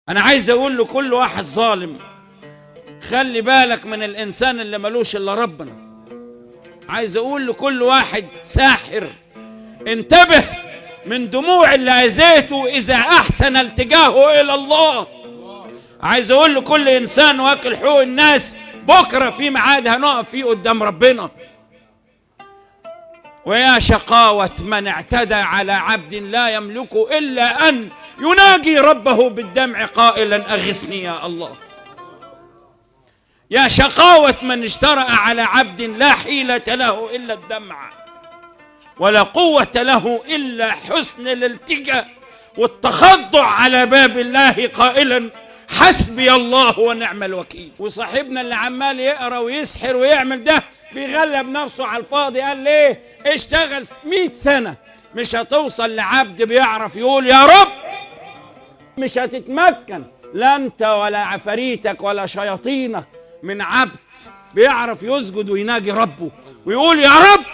أنا عايز أقول لكل واحد ظالم خلي بالك من الإنسان اللي ملوش إلا ربنا. عايز أقول لكل واحد ساحر انتبه من دموع اللي أذيته إذا أحسن التجاهه إلى الله. عايز أقول لكل إنسان واكل حقوق الناس بكرة في ميعاد هنقف فيه قدام ربنا. ويا شقاوة من اعتدى على عبد لا يملك إلا أن يناجي ربه بالدمع قائلا أغثني يا الله. يا شقاوة من اجترأ على عبد لا حيلة له إلا الدمع ولا قوة له إلا حسن الالتجاء والتخضع على باب الله قائلا حسبي الله ونعم الوكيل. وصاحبنا اللي عمال يقرأ ويسحر ويعمل ده بيغلب نفسه على الفاضي. قال ليه؟ اشتغل 100 سنة مش هتوصل لعبد بيعرف يقول يا رب. مش هتتمكن لا انت ولا عفاريتك ولا شياطينك من عبد بيعرف يسجد ويناجي ربه ويقول يا رب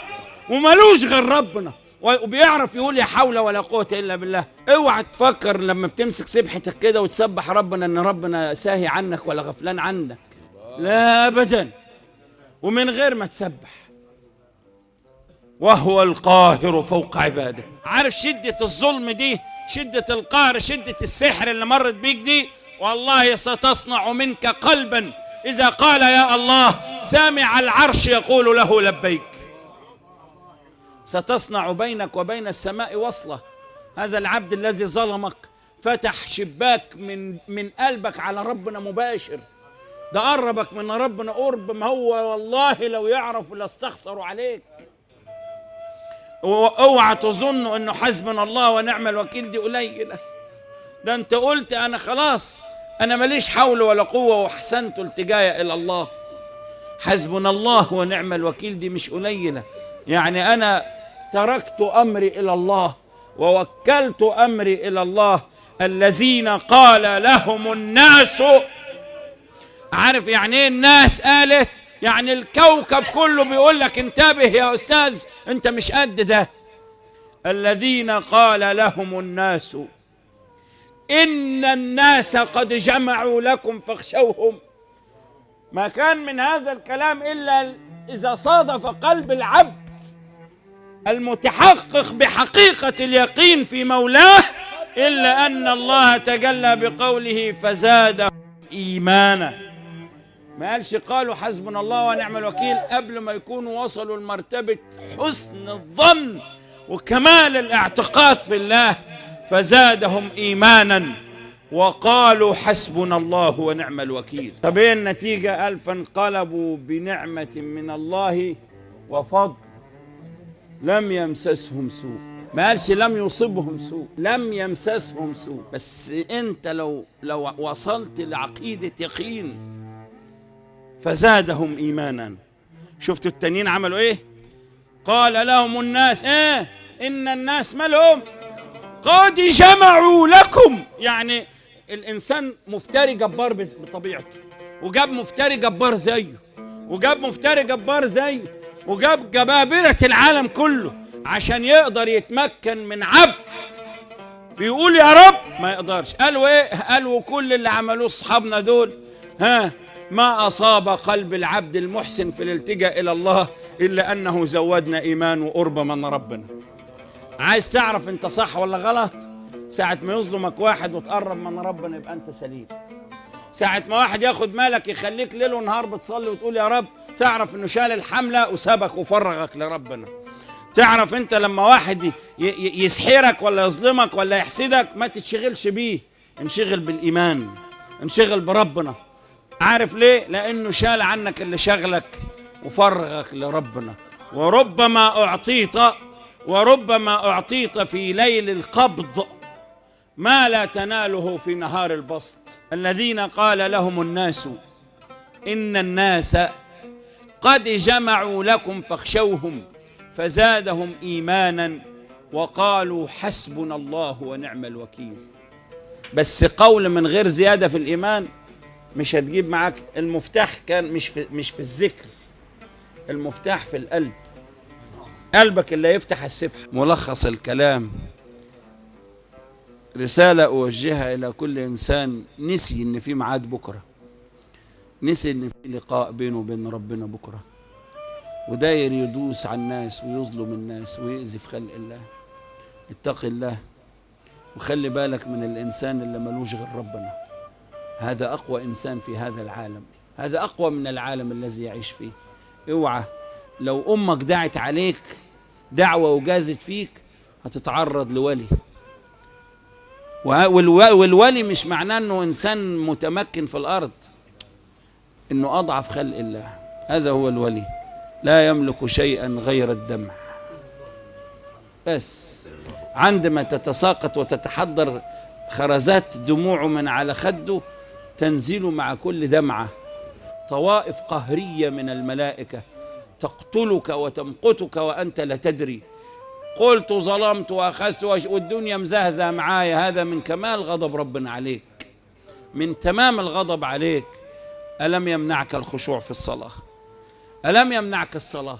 وملوش غير ربنا وبيعرف يقول يا حول ولا قوة إلا بالله. اوعى تفكر لما بتمسك سبحتك كده وتسبح ربنا ان ربنا ساهي عنك ولا غفلان عنك، لا أبدا. ومن غير ما تسبح وهو القاهر فوق عباده. عارف شدة الظلم دي، شدة القهر، شدة السحر اللي مرت بيك دي، والله ستصنع منك قلبا إذا قال يا الله سامع العرش يقول له لبيك. ستصنع بينك وبين السماء وصلة. هذا العبد الذي ظلمك فتح شباك من قلبك على ربنا مباشر. ده قربك من ربنا قرب ما هو والله لو يعرفوا لاستخسروا عليك. اوعى تظنوا انه حسبنا الله ونعم الوكيل دي قليله. ده انت قلت انا خلاص انا ماليش حول ولا قوه واحسنت التجايا الى الله. حسبنا الله ونعم الوكيل دي مش قليله. يعني انا تركت امري الى الله ووكلت امري الى الله. الذين قال لهم الناس، عارف يعني ايه الناس قالت؟ يعني الكوكب كله بيقول لك انتبه يا استاذ انت مش قد ده. الذين قال لهم الناس ان الناس قد جمعوا لكم فاخشوهم. ما كان من هذا الكلام الا اذا صادف قلب العبد المتحقق بحقيقة اليقين في مولاه الا ان الله تجلى بقوله فزادهم ايمانا. ما قالش قالوا حسبنا الله ونعم الوكيل قبل ما يكونوا وصلوا لمرتبة حسن الظن وكمال الاعتقاد في الله. فزادهم إيمانا وقالوا حسبنا الله ونعم الوكيل. طب ايه النتيجة؟ قال فانقلبوا بنعمة من الله وفضل لم يمسسهم سوء. ما قالش لم يصبهم سوء، لم يمسسهم سوء. بس انت لو وصلت لعقيدة يقين فزادهم إيمانا. شفتوا التانيين عملوا ايه؟ قال لهم الناس ايه؟ ان الناس مالهم؟ قد جمعوا لكم. يعني الانسان مفتري جبار بطبيعته، وجاب مفتري جبار زيه، وجاب مفتري جبار زيه، وجاب جبابرة العالم كله عشان يقدر يتمكن من عبد بيقول يا رب ما يقدرش. قالوا ايه؟ قالوا كل اللي عملوه اصحابنا دول ما أصاب قلب العبد المحسن في الالتجاء إلى الله إلا أنه زودنا إيمان وقرب من ربنا. عايز تعرف أنت صح ولا غلط؟ ساعة ما يظلمك واحد وتقرب من ربنا يبقى أنت سليم. ساعة ما واحد ياخد مالك يخليك ليل ونهار بتصلي وتقول يا رب، تعرف أنه شال الحملة وسابك وفرغك لربنا. تعرف أنت لما واحد يسحرك ولا يظلمك ولا يحسدك ما تتشغلش بيه، انشغل بالإيمان، انشغل بربنا. عارف ليه؟ لأنه شال عنك اللي شغلك وفرغك لربنا. وربما أعطيت في ليل القبض ما لا تناله في نهار البسط. الذين قال لهم الناس إن الناس قد جمعوا لكم فاخشوهم فزادهم إيمانا وقالوا حسبنا الله ونعم الوكيل. بس قول من غير زيادة في الإيمان مش هتجيب معاك. المفتاح كان مش في الذكر، المفتاح في القلب. قلبك اللي يفتح السبحة. ملخص الكلام رسالة أوجهها إلى كل إنسان نسي إن في ميعاد بكرة، نسي إن في لقاء بينه وبين ربنا بكرة، وداير يدوس على الناس ويظلم الناس ويؤذي في خلق الله. اتق الله وخلي بالك من الإنسان اللي ملوش غير ربنا. هذا أقوى إنسان في هذا العالم، هذا أقوى من العالم الذي يعيش فيه. اوعى لو أمك دعت عليك دعوة وجازت فيك هتتعرض لولي، والولي مش معناه أنه إنسان متمكن في الأرض، أنه أضعف خلق الله. هذا هو الولي، لا يملك شيئا غير الدمع. بس عندما تتساقط وتتحضر خرزات دموع من على خده تنزل مع كل دمعة طوائف قهرية من الملائكة تقتلك وتمقتك وأنت لا تدري. قلت ظلمت وأخذت والدنيا مزهزة معايا. هذا من كمال غضب ربنا عليك، من تمام الغضب عليك. ألم يمنعك الخشوع في الصلاة؟ ألم يمنعك الصلاة؟